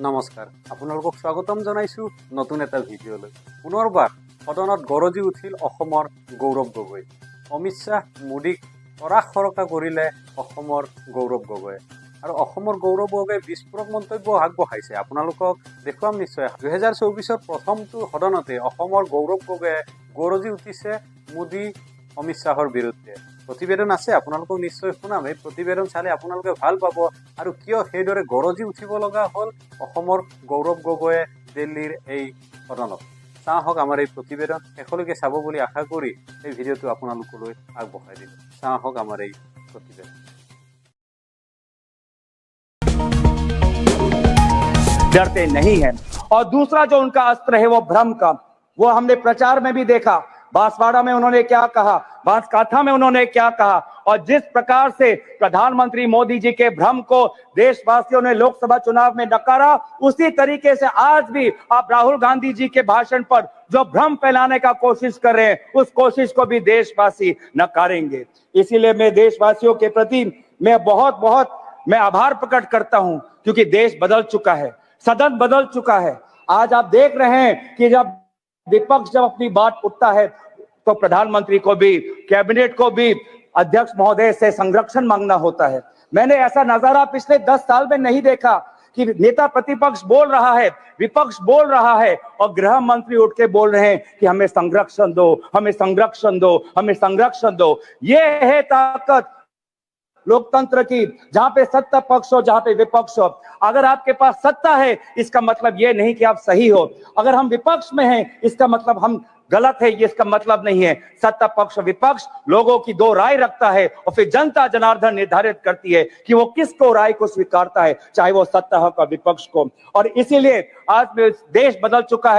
নমস্কাৰ আপোনালোকক স্বাগতম জনাইছো নতুন এটা ভিডিঅ'লৈ। পুনৰবাৰ সদনত গৰজি উঠিল অসমৰ গৌৰৱ গগৈ। অমিত শ্বাহ মোদীক কৰাখৰকা কৰিলে অসমৰ গৌৰৱ গগৈ। আৰু অসমৰ গৌৰৱ গগৈ বিস্ফোৰক মন্তব্য আগবঢ়াইছে। আপোনালোকক দেখুৱাম নিশ্চয়। 2024 প্ৰথমটো সদনতে অসমৰ গৌৰৱ গগৈয়ে গৰজি উঠিছে মোদী অমিত শ্বাহৰ বিৰুদ্ধে। প্ৰতিবেদন আছে, আপোনালোকক নিশ্চয় শুনাম। এই প্ৰতিবেদন চালে আপোনালোকে ভাল পাব আৰু কিয় সেইদৰে গৰজি উঠিব লগা হ'ল অসমৰ গৌৰৱ গগৈয়ে দিল্লীৰ এই সদনত। চাওঁ হওক আমাৰ এই প্ৰতিবেদন, শেষলৈকে চাব বুলি আশা কৰি এই ভিডিঅ'টো আপোনালোকলৈ আগবঢ়াই দিলোঁ। চাওঁ হওক আমাৰ এই প্ৰতিবেদন। डरते नहीं हैं। और दूसरा जो उनका अस्त्र है वो भ्रम का, वो हमने प्रचार में भी देखा। बांसवाड़ा में उन्होंने क्या कहा, बांसकाठा में उन्होंने क्या कहा, और जिस प्रकार से प्रधानमंत्री मोदी जी के भ्रम को देशवासियों ने लोकसभा चुनाव में नकारा, उसी तरीके से आज भी आप राहुल गांधी जी के भाषण पर जो भ्रम फैलाने का कोशिश कर रहे हैं, उस कोशिश को भी देशवासी नकारेंगे। इसीलिए मैं देशवासियों के प्रति मैं आभार प्रकट करता हूं, क्योंकि देश बदल चुका है, सदन बदल चुका है। आज आप देख रहे हैं कि जब विपक्ष जब अपनी बात उठता है तो प्रधानमंत्री को भी, कैबिनेट को भी अध्यक्ष महोदय से संरक्षण मांगना होता है। मैंने ऐसा नजारा पिछले 10 साल में नहीं देखा कि नेता प्रतिपक्ष बोल रहा है, विपक्ष बोल रहा है और गृह मंत्री उठ के बोल रहे हैं कि हमें संरक्षण दो, हमें संरक्षण दो, हमें संरक्षण दो। ये है ताकत लोकतंत्र की, जहां पे सत्ता पक्ष हो, जहां पे विपक्ष हो। अगर आपके पास सत्ता है, इसका मतलब ये नहीं कि आप सही हो। अगर हम विपक्ष में हैं, इसका मतलब हम गलत है, ये इसका मतलब नहीं है। सत्ता पक्ष विपक्ष लोगों की दो राय रखता है और फिर जनता जनार्दन निर्धारित करती है कि वो किसको राय को स्वीकारता है, चाहे वो सत्ता हो का विपक्ष को। और इसीलिए आज देश बदल चुका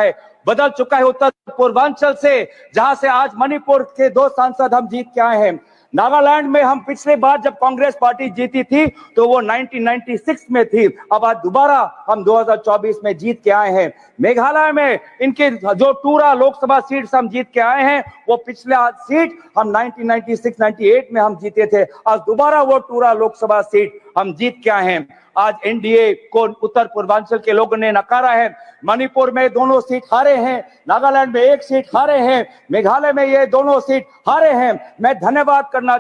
है उत्तर पूर्वांचल से, जहां से आज मणिपुर के 2 सांसद हम जीत के आए हैं। नागालैंड में हम पिछली बार जब कांग्रेस पार्टी जीती थी तो वो 1996 में थी। अब आज दोबारा हम 2024 में जीत के आए हैं। मेघालय में इनके जो टूरा लोकसभा सीट हम जीत के आए हैं, वो पिछले सीट हम 1996-98 में हम जीते थे। आज दोबारा वो टूरा लोकसभा सीट हम जीत के आए हैं। आज एनडीए को उत्तर पूर्वांचल के लोगों ने नकारा है। मणिपुर में दोनों सीट हारे हैं, नागालैंड में 1 सीट हारे हैं, मेघालय में ये दोनों सीट हारे हैं। मैं धन्यवाद करना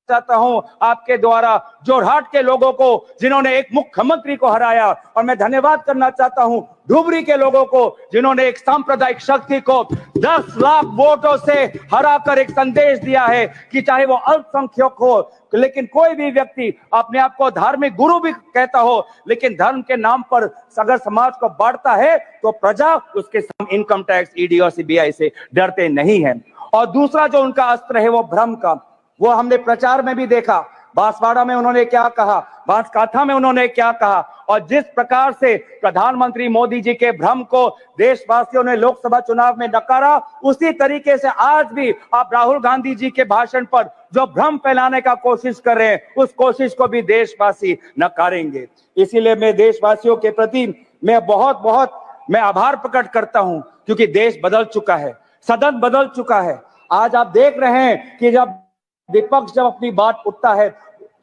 चाहता हूं आपके द्वारा जोरहाट के लोगों को, जिन्होंने एक मुख्यमंत्री को हराया, और मैं धन्यवाद करना चाहता हूं धुबरी के लोगों को, जिन्होंने एक सांप्रदायिक शक्ति को 10 लाख वोटों से हराकर एक संदेश दिया है कि चाहे वो अल्पसंख्यक हो, लेकिन कोई भी व्यक्ति अपने आप को धार्मिक गुरु भी कहता हो, लेकिन धर्म के नाम पर अगर समाज को बांटता है तो प्रजा उसके इनकम टैक्स, ईडी और सीबीआई से डरते नहीं है। और दूसरा जो उनका अस्त्र है वो भ्रम का, वो हमने प्रचार में भी देखा। बांसवाड़ा में उन्होंने क्या कहा, बांसकाठा में उन्होंने क्या कहा, और जिस प्रकार से प्रधानमंत्री मोदी जी के भ्रम को देशवासियों ने लोकसभा चुनाव में नकारा, उसी तरीके से आज भी आप राहुल गांधी जी के भाषण पर जो भ्रम फैलाने का कोशिश कर रहे हैं, उस कोशिश को भी देशवासी नकारेंगे। इसीलिए मैं देशवासियों के प्रति मैं आभार प्रकट करता हूं, क्योंकि देश बदल चुका है, सदन बदल चुका है। आज आप देख रहे हैं कि जब विपक्ष जब अपनी बात उठता है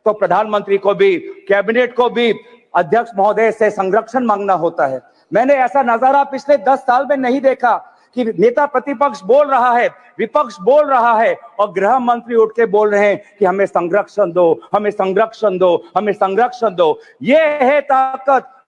तो प्रधानमंत्री को भी, कैबिनेट को भी अध्यक्ष महोदय से संरक्षण मांगना होता है। मैंने ऐसा नजारा पिछले 10 साल में नहीं देखा कि नेता प्रतिपक्ष बोल रहा है, विपक्ष बोल रहा है और गृह मंत्री उठ के बोल रहे हैं कि हमें संरक्षण दो, हमें संरक्षण दो, हमें संरक्षण दो। ये है ताकत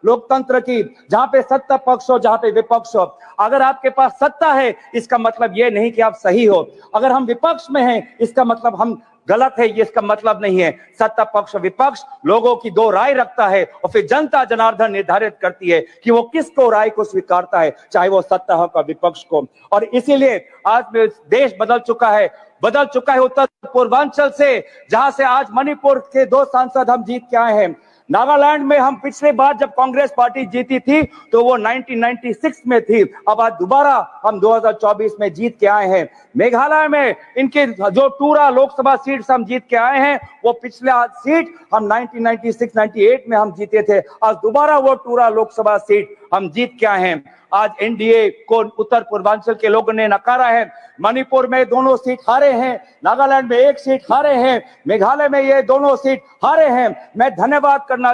लोकतंत्र की, जहां पे सत्ता पक्ष हो, जहां पे विपक्ष हो। अगर आपके पास सत्ता है, इसका मतलब ये नहीं कि आप सही हो। अगर हम विपक्ष में हैं, इसका मतलब हम गलत है, ये इसका मतलब नहीं है। सत्ता पक्ष विपक्ष लोगों की दो राय रखता है और फिर जनता जनार्दन निर्धारित करती है कि वो किसको राय को स्वीकारता है, चाहे वो सत्ता हो का विपक्ष को। और इसीलिए आज देश बदल चुका है उत्तर पूर्वांचल से, जहां से आज मणिपुर के 2 सांसद हम जीत के आए हैं। नागालैंड में हम पिछली बार जब कांग्रेस पार्टी जीती थी तो वो 1996 में थी। अब आज दोबारा हम 2024 में जीत के आए हैं। मेघालय में इनके जो टूरा लोकसभा सीट हम जीत के आए हैं, वो पिछले सीट हम 1996-98 में हम जीते थे। आज दोबारा वो टूरा लोकसभा सीट हम जीत के आए हैं। आज एनडीए को उत्तर पूर्वांचल के लोगों ने नकारा है। मणिपुर में दोनों सीट हारे हैं, नागालैंड में 1 सीट हारे हैं, मेघालय में ये दोनों सीट हारे हैं। मैं धन्यवाद करना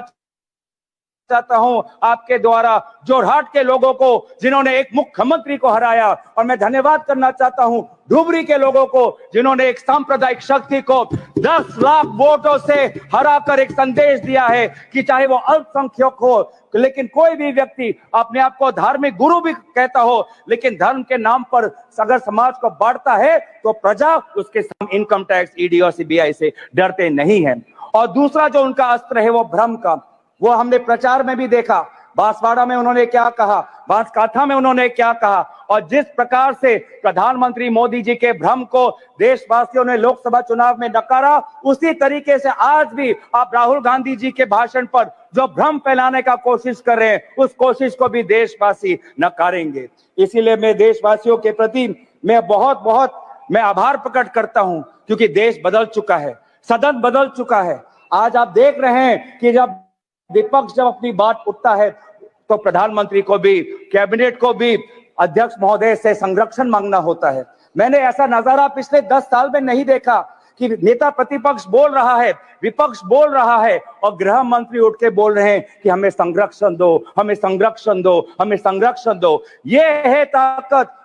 चाहता हूं आपके द्वारा जोरहाट के लोगों को जिन्होंने एक मुख्यमंत्री को हराया, और मैं धन्यवाद करना चाहता हूं धुबरी के लोगों को जिन्होंने एक सांप्रदायिक शक्ति को 10 लाख वोटों से हराकर एक संदेश दिया है कि चाहे वो अल्पसंख्यक हो, लेकिन कोई भी व्यक्ति अपने आप को धार्मिक गुरु भी कहता हो, लेकिन धर्म के नाम पर अगर समाज को बांटता है तो प्रजा उसके इनकम टैक्स, ईडी और सीबीआई से डरते नहीं है। और दूसरा जो उनका अस्त्र है वो भ्रम का, वो हमने प्रचार में भी देखा। बांसवाड़ा में उन्होंने क्या कहा, बांसकाठा में उन्होंने क्या कहा, और जिस प्रकार से प्रधानमंत्री मोदी जी के भ्रम को देशवासियों ने लोकसभा चुनाव में नकारा, उसी तरीके से आज भी आप राहुल गांधी जी के भाषण पर जो भ्रम फैलाने का कोशिश कर रहे हैं, उस कोशिश को भी देशवासी नकारेंगे। इसीलिए मैं देशवासियों के प्रति मैं आभार प्रकट करता हूं, क्योंकि देश बदल चुका है, सदन बदल चुका है। आज आप देख रहे हैं कि जब विपक्ष जब अपनी बात उठता है तो प्रधानमंत्री को भी, कैबिनेट को भी अध्यक्ष महोदय से संरक्षण मांगना होता है। मैंने ऐसा नजारा पिछले 10 साल में नहीं देखा कि नेता प्रतिपक्ष बोल रहा है, विपक्ष बोल रहा है और गृह मंत्री उठ के बोल रहे हैं कि हमें संरक्षण दो, हमें संरक्षण दो, हमें संरक्षण दो। ये है ताकत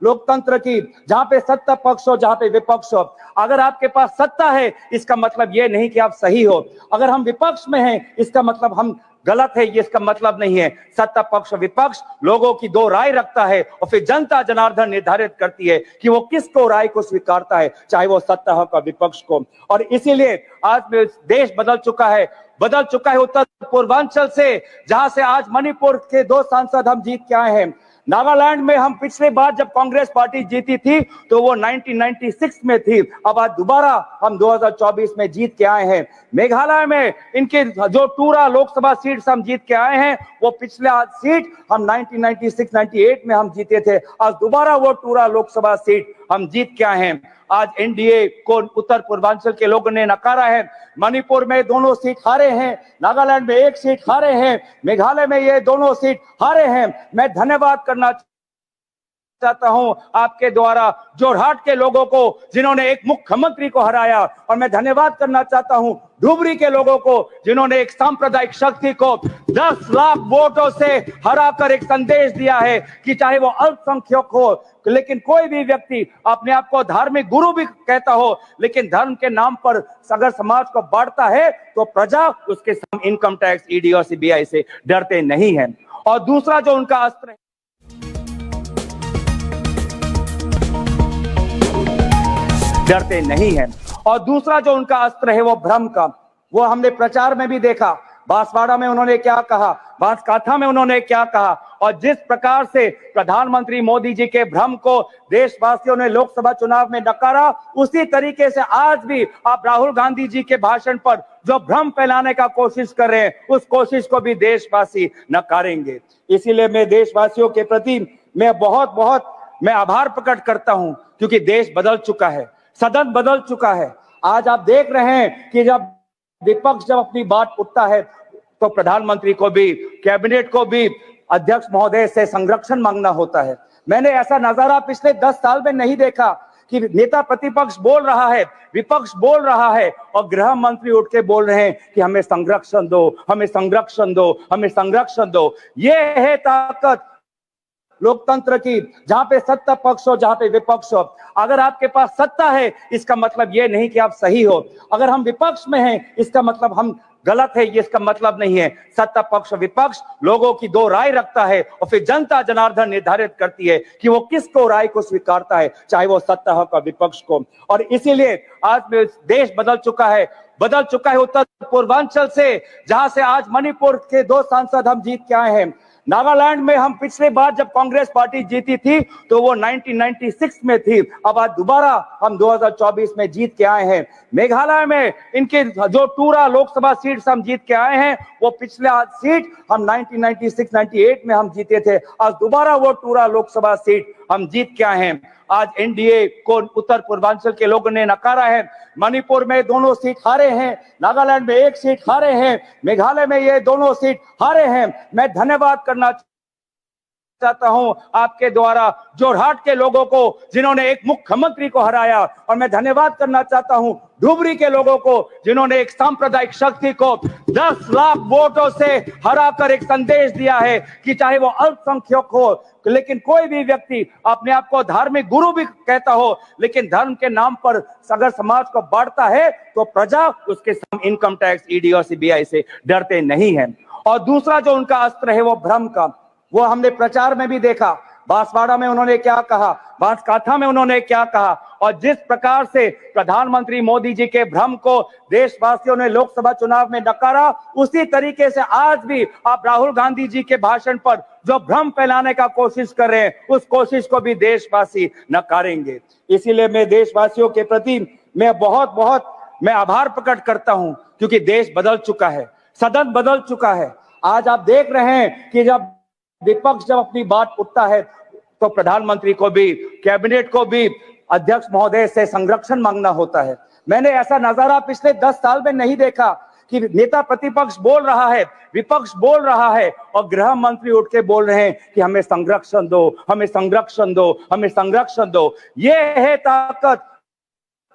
लोकतंत्र की, जहां पे सत्ता पक्ष हो, जहां पे विपक्ष हो। अगर आपके पास सत्ता है इसका मतलब ये नहीं कि आप सही हो, अगर हम विपक्ष में हैं इसका मतलब हम गलत है, ये इसका मतलब नहीं है। सत्ता पक्ष विपक्ष लोगों की दो राय रखता है और फिर जनता जनार्दन निर्धारित करती है कि वो किसको राय को स्वीकारता है, चाहे वो सत्ता हो का विपक्ष को। और इसीलिए आज देश बदल चुका है उत्तर पूर्वांचल से, जहां से आज मणिपुर के 2 सांसद हम जीत के आए हैं। नागालैंड में हम पिछली बार जब कांग्रेस पार्टी जीती थी तो वो 1996 में थी, अब आज दोबारा हम 2024 में जीत के आए हैं। मेघालय में इनके जो टूरा लोकसभा सीट हम जीत के आए हैं, वो पिछले सीट हम 1996-98 में हम जीते थे, आज दोबारा वो टूरा लोकसभा सीट हम जीत के आए हैं। आज एनडीए को उत्तर पूर्वांचल के लोगों ने नकारा है। मणिपुर में दोनों सीट हारे हैं, नागालैंड में 1 सीट हारे हैं, मेघालय में ये दोनों सीट हारे हैं। मैं धन्यवाद करना चाहता हूं आपके द्वारा जोरहाट के लोगों को जिन्होंने एक मुख्यमंत्री को हराया, और मैं धन्यवाद करना चाहता हूं धुबरी के लोगों को जिन्होंने एक सांप्रदायिक शक्ति को 10 लाख वोटों से हराकर एक संदेश दिया है कि चाहे वो अल्पसंख्यक हो, लेकिन कोई भी व्यक्ति अपने आप को धार्मिक गुरु भी कहता हो, लेकिन धर्म के नाम पर अगर समाज को बांटता है तो प्रजा उसके इनकम टैक्स, ईडी और सीबीआई से डरते नहीं है। और दूसरा जो उनका अस्त्र है डरते नहीं है, और दूसरा जो उनका अस्त्र है वो भ्रम का, वो हमने प्रचार में भी देखा। बांसवाड़ा में उन्होंने क्या कहा, बांसकाठा में उन्होंने क्या कहा, और जिस प्रकार से प्रधानमंत्री मोदी जी के भ्रम को देशवासियों ने लोकसभा चुनाव में नकारा, उसी तरीके से आज भी आप राहुल गांधी जी के भाषण पर जो भ्रम फैलाने का कोशिश कर रहे हैं, उस कोशिश को भी देशवासी नकारेंगे। इसीलिए मैं देशवासियों के प्रति मैं आभार प्रकट करता हूं, क्योंकि देश बदल चुका है, सदन बदल चुका है। आज आप देख रहे हैं कि जब विपक्ष जब अपनी बात उठता है तो प्रधानमंत्री को भी, कैबिनेट को भी अध्यक्ष महोदय से संरक्षण मांगना होता है। मैंने ऐसा नजारा पिछले 10 साल में नहीं देखा कि नेता प्रतिपक्ष बोल रहा है, विपक्ष बोल रहा है और गृह मंत्री उठ के बोल रहे हैं कि हमें संरक्षण दो, हमें संरक्षण दो, हमें संरक्षण दो। ये है ताकत लोकतंत्र की, जहां पे सत्ता पक्ष हो, जहां पे विपक्ष हो। अगर आपके पास सत्ता है इसका मतलब ये नहीं कि आप सही हो, अगर हम विपक्ष में हैं इसका मतलब हम गलत है, ये इसका मतलब नहीं है। सत्ता पक्ष विपक्ष लोगों की दो राय रखता है और फिर जनता जनार्दन निर्धारित करती है कि वो किसको राय को स्वीकारता है, चाहे वो सत्ता हो का विपक्ष को। और इसीलिए आज देश बदल चुका है उत्तर पूर्वांचल से, जहां से आज मणिपुर के 2 सांसद हम जीत के आए हैं। नागालैंड में हम पिछली बार जब कांग्रेस पार्टी जीती थी तो वो 1996 में थी, अब आज दोबारा हम 2024 में जीत के आए हैं। मेघालय में इनके जो टूरा लोकसभा सीट हम जीत के आए हैं, वो पिछले सीट हम 1996-98 में हम जीते थे, आज दोबारा वो टूरा लोकसभा सीट हम जीत के आए हैं। आज एनडीए को उत्तर पूर्वांचल के लोगों ने नकारा है। मणिपुर में दोनों सीट हारे हैं, नागालैंड में 1 सीट हारे हैं, मेघालय में ये दोनों सीट हारे हैं। मैं धन्यवाद करना चाहता हूं आपके द्वारा जोरहाट के लोगों को जिन्होंने एक मुख्यमंत्री को हराया, और मैं धन्यवाद करना चाहता हूं धुबरी के लोगों को, जिन्होंने एक सांप्रदायिक शक्ति को 10 लाख वोटों से हराकर एक संदेश दिया है कि चाहे वो अल्पसंख्यक हो, लेकिन कोई भी व्यक्ति अपने आप को धार्मिक गुरु भी कहता हो, लेकिन धर्म के नाम पर अगर समाज को बांटता है तो प्रजा उसके इनकम टैक्स, ईडी और सीबीआई से डरते नहीं है। और दूसरा जो उनका अस्त्र है वो भ्रम का, वो हमने प्रचार में भी देखा। बांसवाड़ा में उन्होंने क्या कहा, बांसकाठा में उन्होंने क्या कहा, और जिस प्रकार से प्रधानमंत्री मोदी जी के भ्रम को देशवासियों ने लोकसभा चुनाव में नकारा, उसी तरीके से आज भी आप राहुल गांधी जी के भाषण पर जो भ्रम फैलाने का कोशिश कर रहे हैं, उस कोशिश को भी देशवासी नकारेंगे। इसीलिए मैं देशवासियों के प्रति मैं बहुत आभार प्रकट करता हूं, क्योंकि देश बदल चुका है, सदन बदल चुका है। आज आप देख रहे हैं कि जब विपक्ष जब अपनी बात उठता है तो प्रधानमंत्री को भी, कैबिनेट को भी अध्यक्ष महोदय से संरक्षण मांगना होता है। मैंने ऐसा नजारा पिछले 10 साल में नहीं देखा कि नेता प्रतिपक्ष बोल रहा है, विपक्ष बोल रहा है और गृह मंत्री उठ के बोल रहे हैं कि हमें संरक्षण दो, हमें संरक्षण दो, हमें संरक्षण दो। ये है ताकत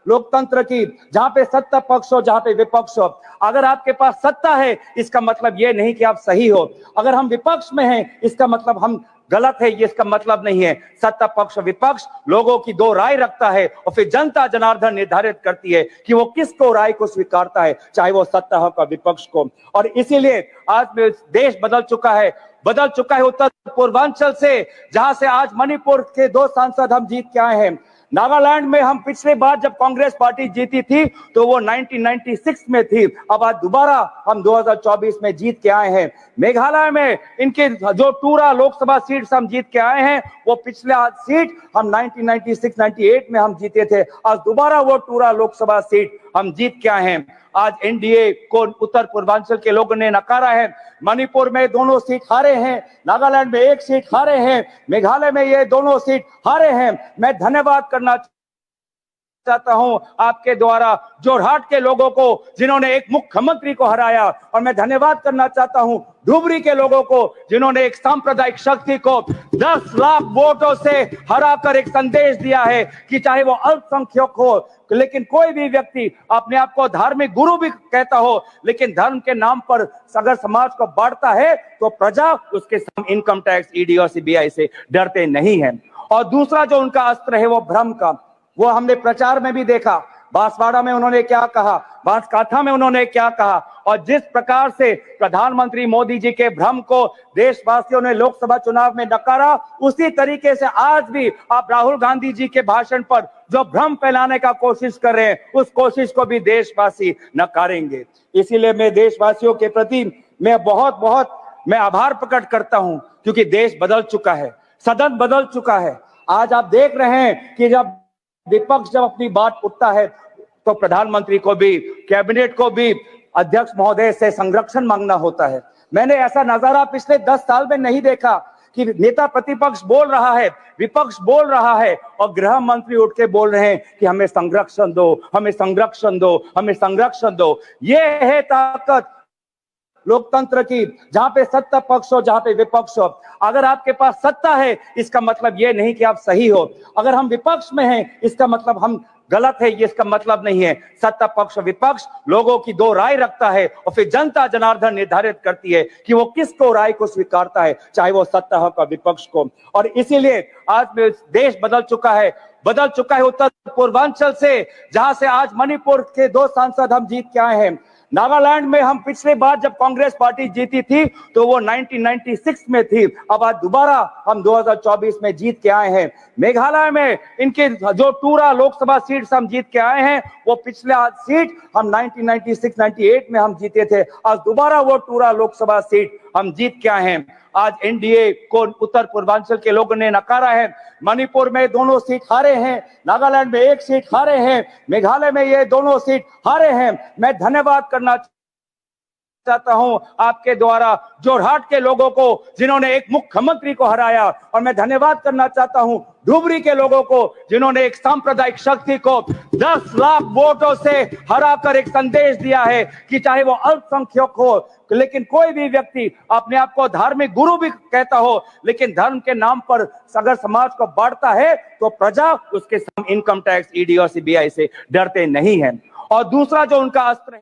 लोकतंत्र की, जहां पे सत्ता पक्ष हो, जहां पे विपक्ष हो। अगर आपके पास सत्ता है, इसका मतलब ये नहीं कि आप सही हो। अगर हम विपक्ष में हैं, इसका मतलब हम गलत है, ये इसका मतलब नहीं है। सत्ता पक्ष विपक्ष लोगों की दो राय रखता है और फिर जनता जनार्दन निर्धारित करती है कि वो किसको राय को स्वीकारता है, चाहे वो सत्ता हो का विपक्ष को। और इसीलिए आज देश बदल चुका है उत्तर पूर्वांचल से, जहां से आज मणिपुर के 2 सांसद हम जीत के आए हैं। नागालैंड में हम पिछली बार जब कांग्रेस पार्टी जीती थी तो वो 1996 में थी, अब आज दोबारा हम 2024 में जीत के आए हैं। मेघालय में इनके जो टूरा लोकसभा सीट हम जीत के आए हैं, वो पिछले सीट हम 1996-98 में हम जीते थे, आज दोबारा वो टूरा लोकसभा सीट हम जीत के आए हैं। आज एनडीए को उत्तर पूर्वांचल के लोगों ने नकारा है। मणिपुर में दोनों सीट हारे हैं, नागालैंड में 1 सीट हारे हैं, मेघालय में ये दोनों सीट हारे हैं। मैं धन्यवाद करना चाहता हूं आपके द्वारा जोरहाट के लोगों को, जिन्होंने एक मुख्यमंत्री को हराया, और मैं धन्यवाद करना चाहता हूं धुबरी के लोगों को, जिन्होंने एक सांप्रदायिक शक्ति को 10 लाख वोटों से हराकर एक संदेश दिया है कि चाहे वो अल्पसंख्यक हो, लेकिन कोई भी व्यक्ति अपने आप को धार्मिक गुरु भी कहता हो, लेकिन धर्म के नाम पर अगर समाज को बांटता है तो प्रजा उसके इनकम टैक्स, ईडी और सीबीआई से डरते नहीं है। और दूसरा जो उनका अस्त्र है वो भ्रम का, वो हमने प्रचार में भी देखा। बांसवाड़ा में उन्होंने क्या कहा, बांसकाठा में उन्होंने क्या कहा, और जिस प्रकार से प्रधानमंत्री मोदी जी के भ्रम को देशवासियों ने लोकसभा चुनाव में नकारा, उसी तरीके से आज भी आप राहुल गांधी जी के भाषण पर जो भ्रम फैलाने का कोशिश कर रहे हैं, उस कोशिश को भी देशवासी नकारेंगे। इसीलिए मैं देशवासियों के प्रति मैं बहुत आभार प्रकट करता हूं, क्योंकि देश बदल चुका है, सदन बदल चुका है। आज आप देख रहे हैं कि जब विपक्ष जब अपनी बात उठता है तो प्रधानमंत्री को भी, कैबिनेट को भी अध्यक्ष महोदय से संरक्षण मांगना होता है। मैंने ऐसा नजारा पिछले 10 साल में नहीं देखा कि नेता प्रतिपक्ष बोल रहा है, विपक्ष बोल रहा है और गृह मंत्री उठ के बोल रहे हैं कि हमें संरक्षण दो, हमें संरक्षण दो, हमें संरक्षण दो। ये है ताकत लोकतंत्र की, जहां पे सत्ता पक्ष हो, जहां पे विपक्ष हो। अगर आपके पास सत्ता है, इसका मतलब ये नहीं कि आप सही हो। अगर हम विपक्ष में हैं, इसका मतलब हम गलत है, ये इसका मतलब नहीं है। सत्ता पक्ष विपक्ष लोगों की दो राय रखता है और फिर जनता जनार्दन निर्धारित करती है कि वो किसको राय को स्वीकारता है, चाहे वो सत्ता हो का विपक्ष को। और इसीलिए आज देश बदल चुका है उत्तर पूर्वांचल से, जहां से आज मणिपुर के 2 सांसद हम जीत के आए हैं। नागालैंड में हम पिछली बार जब कांग्रेस पार्टी जीती थी तो वो 1996 में थी, अब आज दोबारा हम 2024 में जीत के आए हैं। मेघालय में इनके जो टूरा लोकसभा सीट हम जीत के आए हैं, वो पिछले सीट हम 1996-98 में हम जीते थे, आज दोबारा वो टूरा लोकसभा सीट हम जीत के आए हैं। आज एनडीए को उत्तर पूर्वांचल के लोगों ने नकारा है। मणिपुर में दोनों सीट हारे हैं, नागालैंड में 1 सीट हारे हैं, मेघालय में ये दोनों सीट हारे हैं। मैं धन्यवाद करना चाहता हूं आपके द्वारा जोरहाट के लोगों को, जिन्होंने एक मुख्यमंत्री को हराया, और मैं धन्यवाद करना चाहता हूं धुबरी के लोगों को, जिन्होंने एक सांप्रदायिक शक्ति को 10 लाख वोटों से हराकर एक संदेश दिया है कि चाहे वो अल्पसंख्यक हो, लेकिन कोई भी व्यक्ति अपने आप को धार्मिक गुरु भी कहता हो, लेकिन धर्म के नाम पर अगर समाज को बांटता है तो प्रजा उसके इनकम टैक्स, ईडी और सीबीआई से डरते नहीं है। और दूसरा जो उनका अस्त्र है